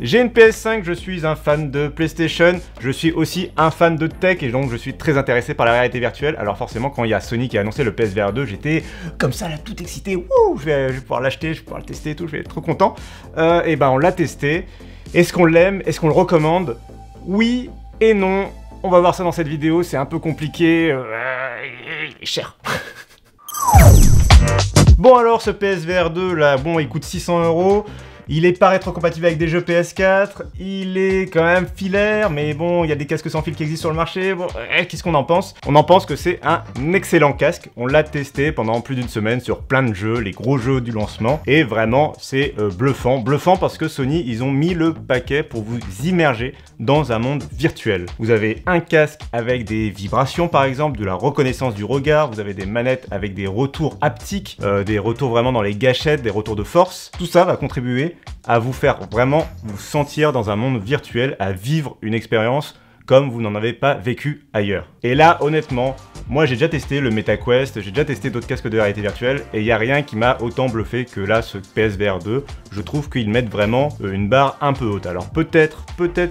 J'ai une PS5, je suis un fan de PlayStation, je suis aussi un fan de tech et donc je suis très intéressé par la réalité virtuelle. Alors forcément quand il y a Sony qui a annoncé le PSVR 2, j'étais comme ça là tout excité, wouh, je vais pouvoir l'acheter, je vais pouvoir le tester et tout, je vais être trop content. Et ben on l'a testé. Est-ce qu'on l'aime? Est-ce qu'on le recommande? Oui et non. On va voir ça dans cette vidéo, c'est un peu compliqué, il est cher. Bon alors ce PSVR 2 là, bon il coûte 600 €. Il est pas rétrocompatible avec des jeux PS4, il est quand même filaire, mais bon, il y a des casques sans fil qui existent sur le marché, bon, qu'est-ce qu'on en pense? On en pense que c'est un excellent casque, on l'a testé pendant plus d'une semaine sur plein de jeux, les gros jeux du lancement, et vraiment, c'est bluffant. Bluffant parce que Sony, ils ont mis le paquet pour vous immerger dans un monde virtuel. Vous avez un casque avec des vibrations par exemple, de la reconnaissance du regard, vous avez des manettes avec des retours haptiques, des retours vraiment dans les gâchettes, des retours de force, tout ça va contribuer à vous faire vraiment vous sentir dans un monde virtuel, à vivre une expérience comme vous n'en avez pas vécu ailleurs. Et là, honnêtement, moi j'ai déjà testé le MetaQuest, j'ai déjà testé d'autres casques de réalité virtuelle, et il n'y a rien qui m'a autant bluffé que là, ce PSVR 2. Je trouve qu'ils mettent vraiment une barre un peu haute. Alors peut-être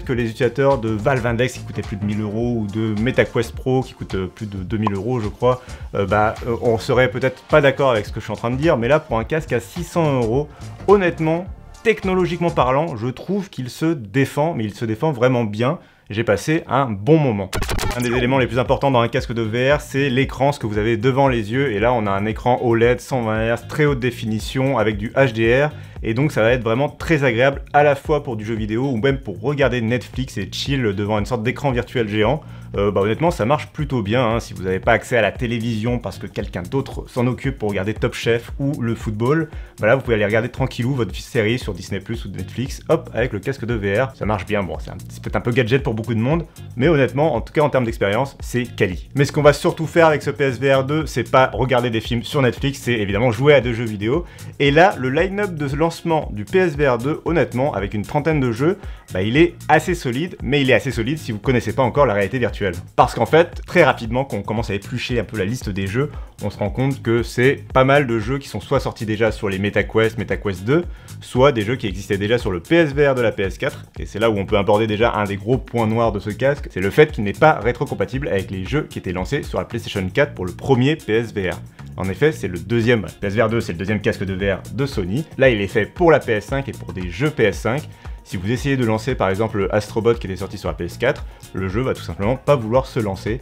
que les utilisateurs de Valve Index qui coûtaient plus de 1000 € ou de MetaQuest Pro qui coûtent plus de 2000 € je crois, on serait peut-être pas d'accord avec ce que je suis en train de dire, mais là pour un casque à 600 €, honnêtement, technologiquement parlant, je trouve qu'il se défend, mais il se défend vraiment bien. J'ai passé un bon moment. Un des éléments les plus importants dans un casque de VR, c'est l'écran, ce que vous avez devant les yeux. Et là, on a un écran OLED 120 Hz, très haute définition, avec du HDR. Et donc, ça va être vraiment très agréable, à la fois pour du jeu vidéo, ou même pour regarder Netflix et chill devant une sorte d'écran virtuel géant. Honnêtement, ça marche plutôt bien, hein, si vous n'avez pas accès à la télévision parce que quelqu'un d'autre s'en occupe pour regarder Top Chef ou le football. Voilà, vous pouvez aller regarder tranquillou votre série sur Disney+ ou Netflix, hop, avec le casque de VR, ça marche bien. Bon, c'est peut-être un peu gadget pour beaucoup de monde, mais honnêtement, en tout cas en termes d'expérience, c'est quali. Mais ce qu'on va surtout faire avec ce PSVR 2, c'est pas regarder des films sur Netflix, c'est évidemment jouer à des jeux vidéo. Et là, le line-up de lancement du PSVR 2, honnêtement, avec une trentaine de jeux, il est assez solide, mais il est assez solide si vous connaissez pas encore la réalité virtuelle. Parce qu'en fait, très rapidement, quand on commence à éplucher un peu la liste des jeux, on se rend compte que c'est pas mal de jeux qui sont soit sortis déjà sur les MetaQuest, MetaQuest 2, soit des jeux qui existaient déjà sur le PSVR de la PS4, et c'est là où on peut aborder déjà un des gros points noirs de ce casque, c'est le fait qu'il n'est pas rétrocompatible avec les jeux qui étaient lancés sur la PlayStation 4 pour le premier PSVR. En effet, c'est le deuxième, PSVR 2 c'est le deuxième casque de VR de Sony, là il est fait pour la PS5 et pour des jeux PS5. Si vous essayez de lancer par exemple le Astrobot qui était sorti sur la PS4, le jeu va tout simplement pas vouloir se lancer.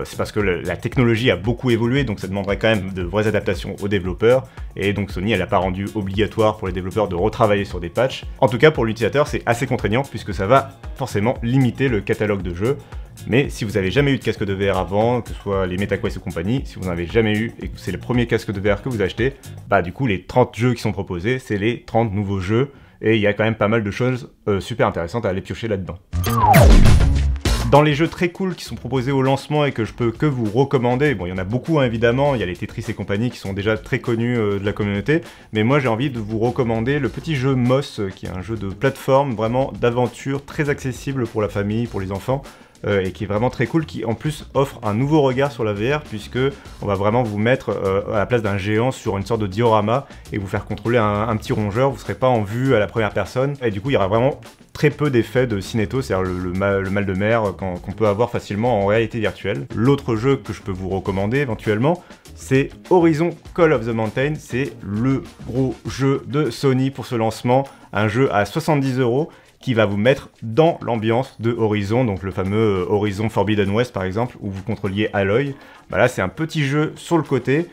C'est parce que la technologie a beaucoup évolué, donc ça demanderait quand même de vraies adaptations aux développeurs, et donc Sony elle n'a pas rendu obligatoire pour les développeurs de retravailler sur des patchs. En tout cas pour l'utilisateur c'est assez contraignant puisque ça va forcément limiter le catalogue de jeux. Mais si vous n'avez jamais eu de casque de VR avant, que ce soit les MetaQuest ou compagnie, si vous n'en avez jamais eu et que c'est le premier casque de VR que vous achetez, du coup les 30 jeux qui sont proposés, c'est les 30 nouveaux jeux. Et il y a quand même pas mal de choses super intéressantes à aller piocher là-dedans. Dans les jeux très cool qui sont proposés au lancement et que je peux que vous recommander, bon il y en a beaucoup hein, évidemment, il y a les Tetris et compagnie qui sont déjà très connus de la communauté, mais moi j'ai envie de vous recommander le petit jeu Moss, qui est un jeu de plateforme, vraiment d'aventure, très accessible pour la famille, pour les enfants, et qui est vraiment très cool, qui en plus offre un nouveau regard sur la VR, puisque on va vraiment vous mettre à la place d'un géant sur une sorte de diorama, et vous faire contrôler un petit rongeur, vous ne serez pas en vue à la première personne, et du coup il y aura vraiment très peu d'effets de cinéto, c'est-à-dire le mal de mer qu'on peut avoir facilement en réalité virtuelle. L'autre jeu que je peux vous recommander éventuellement, c'est Horizon Call of the Mountain, c'est le gros jeu de Sony pour ce lancement, un jeu à 70 € qui va vous mettre dans l'ambiance de Horizon, donc le fameux Horizon Forbidden West par exemple, où vous contrôliez Aloy. Là c'est un petit jeu sur le côté,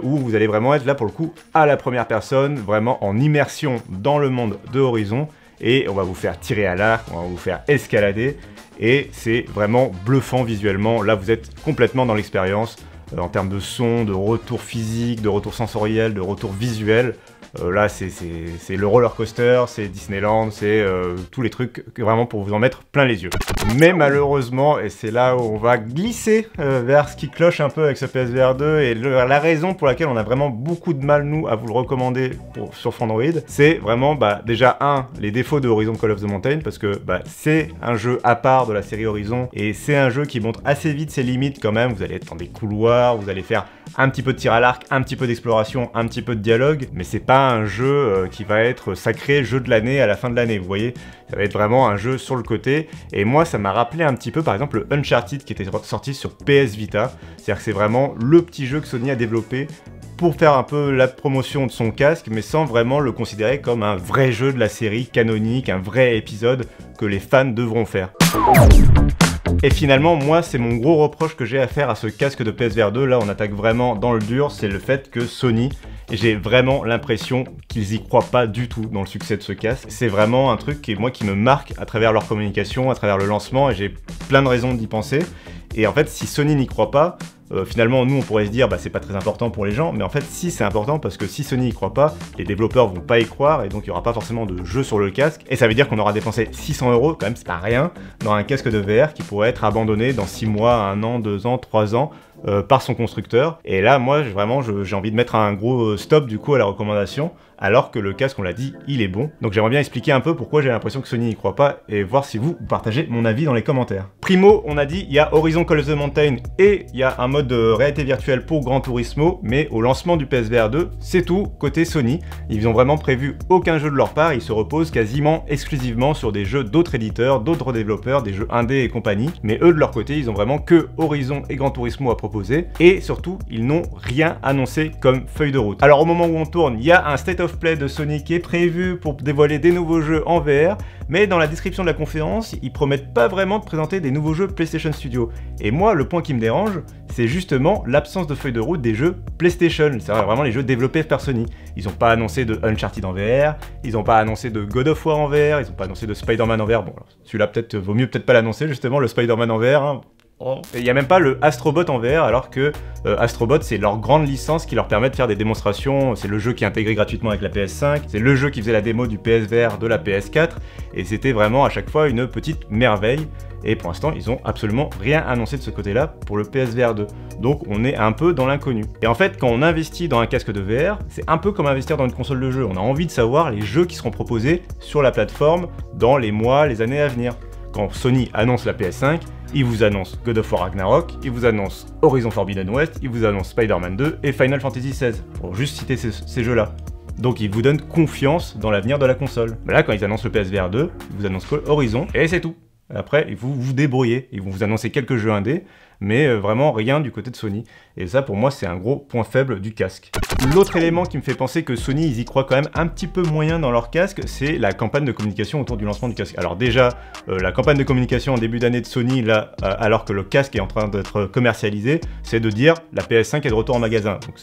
où vous allez vraiment être là pour le coup à la première personne, vraiment en immersion dans le monde de Horizon, et on va vous faire tirer à l'arc, on va vous faire escalader, et c'est vraiment bluffant visuellement. Là vous êtes complètement dans l'expérience, en termes de son, de retour physique, de retour sensoriel, de retour visuel. Là c'est le roller coaster, c'est Disneyland, c'est tous les trucs vraiment pour vous en mettre plein les yeux. Mais malheureusement, et c'est là où on va glisser vers ce qui cloche un peu avec ce PSVR 2, et la raison pour laquelle on a vraiment beaucoup de mal nous à vous le recommander sur Android, c'est vraiment déjà les défauts de Horizon Call of the Mountain, parce que c'est un jeu à part de la série Horizon, et c'est un jeu qui montre assez vite ses limites quand même. Vous allez être dans des couloirs, vous allez faire un petit peu de tir à l'arc, un petit peu d'exploration, un petit peu de dialogue, mais c'est pas un jeu qui va être sacré jeu de l'année à la fin de l'année, vous voyez. Ça va être vraiment un jeu sur le côté, et moi ça m'a rappelé un petit peu par exemple le Uncharted qui était sorti sur PS Vita, c'est-à-dire que c'est vraiment le petit jeu que Sony a développé pour faire un peu la promotion de son casque, mais sans vraiment le considérer comme un vrai jeu de la série canonique, un vrai épisode que les fans devront faire. Et finalement, moi, c'est mon gros reproche que j'ai à faire à ce casque de PSVR 2, là on attaque vraiment dans le dur, c'est le fait que Sony, j'ai vraiment l'impression qu'ils y croient pas du tout dans le succès de ce casque. C'est vraiment un truc qui me marque à travers leur communication, à travers le lancement, et j'ai plein de raisons d'y penser. Et en fait, si Sony n'y croit pas, finalement, nous, on pourrait se dire, bah, c'est pas très important pour les gens, mais en fait, si, c'est important, parce que si Sony n'y croit pas, les développeurs vont pas y croire, et donc il y aura pas forcément de jeu sur le casque, et ça veut dire qu'on aura dépensé 600 €, quand même, c'est pas rien, dans un casque de VR qui pourrait être abandonné dans 6 mois, 1 an, 2 ans, 3 ans, par son constructeur. Et là, moi, vraiment, j'ai envie de mettre un gros stop, du coup, à la recommandation, alors que le casque, on l'a dit, il est bon. Donc j'aimerais bien expliquer un peu pourquoi j'ai l'impression que Sony n'y croit pas, et voir si vous partagez mon avis dans les commentaires. Primo, on a dit, il y a Horizon Call of the Mountain, et il y a un mode de réalité virtuelle pour Gran Turismo, mais au lancement du PSVR 2, c'est tout, côté Sony. Ils ont vraiment prévu aucun jeu de leur part, ils se reposent quasiment exclusivement sur des jeux d'autres éditeurs, d'autres développeurs, des jeux indés et compagnie, mais eux, de leur côté, ils ont vraiment que Horizon et Gran Turismo à proposer, et surtout, ils n'ont rien annoncé comme feuille de route. Alors au moment où on tourne, il y a un State of Play de Sony qui est prévu pour dévoiler des nouveaux jeux en VR, mais dans la description de la conférence, ils promettent pas vraiment de présenter des nouveaux jeux PlayStation Studio. Et moi, le point qui me dérange, c'est justement l'absence de feuille de route des jeux PlayStation, c'est vraiment les jeux développés par Sony. Ils n'ont pas annoncé de Uncharted en VR, ils n'ont pas annoncé de God of War en VR, ils n'ont pas annoncé de Spider-Man en VR. Bon, celui-là peut-être vaut mieux peut-être pas l'annoncer, justement, le Spider-Man en VR, hein. Il n'y a même pas le Astrobot en VR, alors que Astrobot, c'est leur grande licence qui leur permet de faire des démonstrations. C'est le jeu qui est intégré gratuitement avec la PS5, c'est le jeu qui faisait la démo du PSVR de la PS4, et c'était vraiment à chaque fois une petite merveille. Et pour l'instant, ils ont absolument rien annoncé de ce côté-là pour le PSVR 2. Donc on est un peu dans l'inconnu. Et en fait, quand on investit dans un casque de VR, c'est un peu comme investir dans une console de jeu. On a envie de savoir les jeux qui seront proposés sur la plateforme dans les mois, les années à venir. Quand Sony annonce la PS5, il vous annonce God of War Ragnarok, il vous annonce Horizon Forbidden West, il vous annonce Spider-Man 2 et Final Fantasy XVI, pour juste citer ces jeux-là. Donc ils vous donnent confiance dans l'avenir de la console. Mais là, quand ils annoncent le PSVR 2, ils vous annoncent Horizon, et c'est tout. Après, vous vous débrouillez, ils vont vous annoncer quelques jeux indés, mais vraiment rien du côté de Sony. Et ça, pour moi, c'est un gros point faible du casque. L'autre élément qui me fait penser que Sony, ils y croient quand même un petit peu moyen dans leur casque, c'est la campagne de communication autour du lancement du casque. Alors déjà, la campagne de communication en début d'année de Sony, là, alors que le casque est en train d'être commercialisé, c'est de dire la PS5 est de retour en magasin. Donc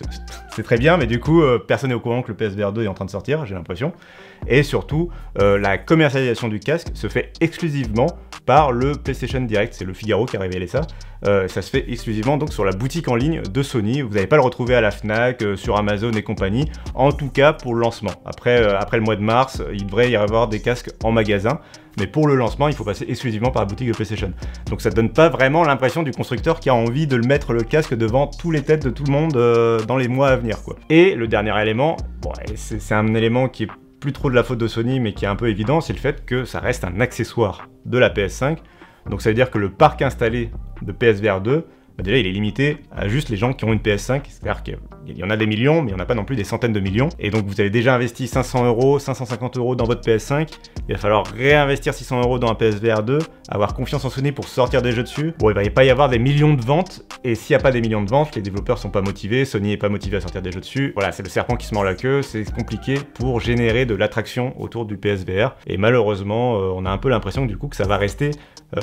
c'est très bien, mais du coup, personne n'est au courant que le PSVR 2 est en train de sortir, j'ai l'impression. Et surtout, la commercialisation du casque se fait exclusivement par le PlayStation Direct, c'est le Figaro qui a révélé ça. Ça se fait exclusivement donc sur la boutique en ligne de Sony, vous n'allez pas le retrouver à la Fnac, sur Amazon et compagnie, en tout cas pour le lancement. Après le mois de mars, il devrait y avoir des casques en magasin, mais pour le lancement, il faut passer exclusivement par la boutique de PlayStation. Donc ça donne pas vraiment l'impression du constructeur qui a envie de le mettre le casque devant tous les têtes de tout le monde dans les mois à venir, quoi. Et le dernier élément, bon, c'est un élément qui est plus trop de la faute de Sony, mais qui est un peu évident, c'est le fait que ça reste un accessoire de la PS5. Donc ça veut dire que le parc installé de PSVR 2, bah déjà il est limité à juste les gens qui ont une PS5, c'est-à-dire qu'il y en a des millions, mais il n'y en a pas non plus des centaines de millions. Et donc vous avez déjà investi 500 €, 550 € dans votre PS5, il va falloir réinvestir 600 € dans un PSVR 2, avoir confiance en Sony pour sortir des jeux dessus. Bon, il va pas y avoir des millions de ventes, et s'il n'y a pas des millions de ventes, les développeurs sont pas motivés, Sony est pas motivé à sortir des jeux dessus. Voilà, c'est le serpent qui se mord la queue, c'est compliqué pour générer de l'attraction autour du PSVR. Et malheureusement, on a un peu l'impression du coup que ça va rester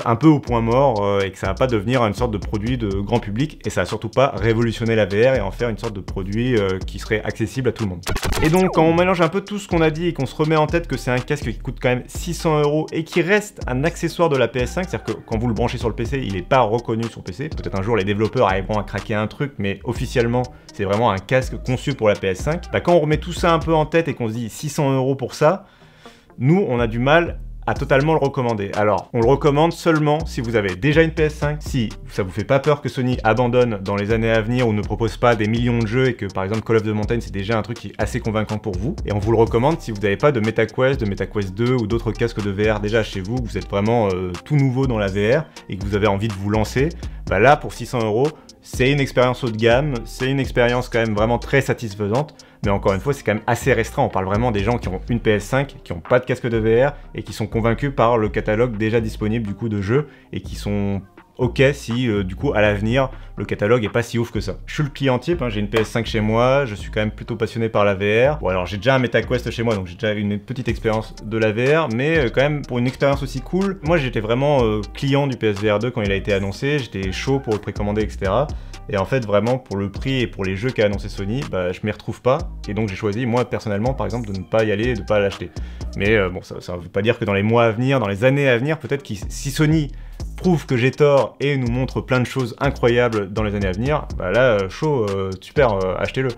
un peu au point mort et que ça va pas devenir une sorte de produit de grand public, et ça va surtout pas révolutionner la VR et en faire une sorte de produit qui serait accessible à tout le monde. Et donc quand on mélange un peu tout ce qu'on a dit et qu'on se remet en tête que c'est un casque qui coûte quand même 600 € et qui reste un accessoire de la PS5, c'est-à-dire que quand vous le branchez sur le PC, il n'est pas reconnu sur PC. Peut-être un jour les développeurs arriveront à craquer un truc, mais officiellement c'est vraiment un casque conçu pour la PS5. Bah, quand on remet tout ça un peu en tête et qu'on se dit 600 € pour ça, nous on a du mal à totalement le recommander. Alors, on le recommande seulement si vous avez déjà une PS5, si ça vous fait pas peur que Sony abandonne dans les années à venir ou ne propose pas des millions de jeux et que par exemple Call of the Mountain c'est déjà un truc qui est assez convaincant pour vous. Et on vous le recommande si vous n'avez pas de MetaQuest, de MetaQuest 2 ou d'autres casques de VR déjà chez vous, que vous êtes vraiment tout nouveau dans la VR et que vous avez envie de vous lancer. Bah là, pour 600 €, c'est une expérience haut de gamme, c'est une expérience quand même vraiment très satisfaisante, mais encore une fois, c'est quand même assez restreint. On parle vraiment des gens qui ont une PS5, qui n'ont pas de casque de VR, et qui sont convaincus par le catalogue déjà disponible du coup de jeux, et qui sont ok si du coup à l'avenir le catalogue est pas si ouf que ça. Je suis le client type, hein, j'ai une PS5 chez moi, je suis quand même plutôt passionné par la VR. Bon alors j'ai déjà un MetaQuest chez moi, donc j'ai déjà une petite expérience de la VR, mais quand même pour une expérience aussi cool, moi j'étais vraiment client du PSVR 2 quand il a été annoncé, j'étais chaud pour le précommander, etc. Et en fait vraiment pour le prix et pour les jeux qu'a annoncé Sony, bah je m'y retrouve pas, et donc j'ai choisi moi personnellement par exemple de ne pas y aller et de pas l'acheter. Mais bon ça veut pas dire que dans les mois à venir, dans les années à venir, peut-être que si Sony prouve que j'ai tort et nous montre plein de choses incroyables dans les années à venir, bah là, chaud, super, achetez-le.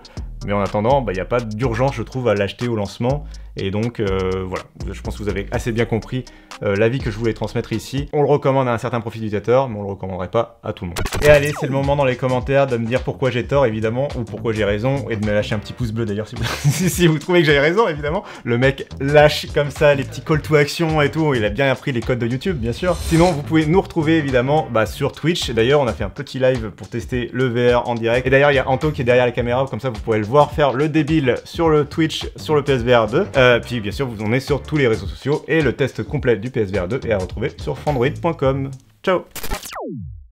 Mais en attendant, bah, y a pas d'urgence, je trouve, à l'acheter au lancement. Et donc, voilà, je pense que vous avez assez bien compris l'avis que je voulais transmettre ici. On le recommande à un certain profil d'utilisateur, mais on le recommanderait pas à tout le monde. Et allez, c'est le moment dans les commentaires de me dire pourquoi j'ai tort, évidemment, ou pourquoi j'ai raison, et de me lâcher un petit pouce bleu d'ailleurs, si vous... si vous trouvez que j'avais raison, évidemment. Le mec lâche comme ça les petits call to action et tout, il a bien appris les codes de YouTube, bien sûr. Sinon, vous pouvez nous retrouver, évidemment, sur Twitch. D'ailleurs, on a fait un petit live pour tester le VR en direct. Et d'ailleurs, il y a Anto qui est derrière la caméra, comme ça, vous pourrez le voir faire le débile sur le Twitch, sur le PSVR 2. Puis bien sûr, vous en êtes sur tous les réseaux sociaux et le test complet du PSVR 2 est à retrouver sur frandroid.com. Ciao!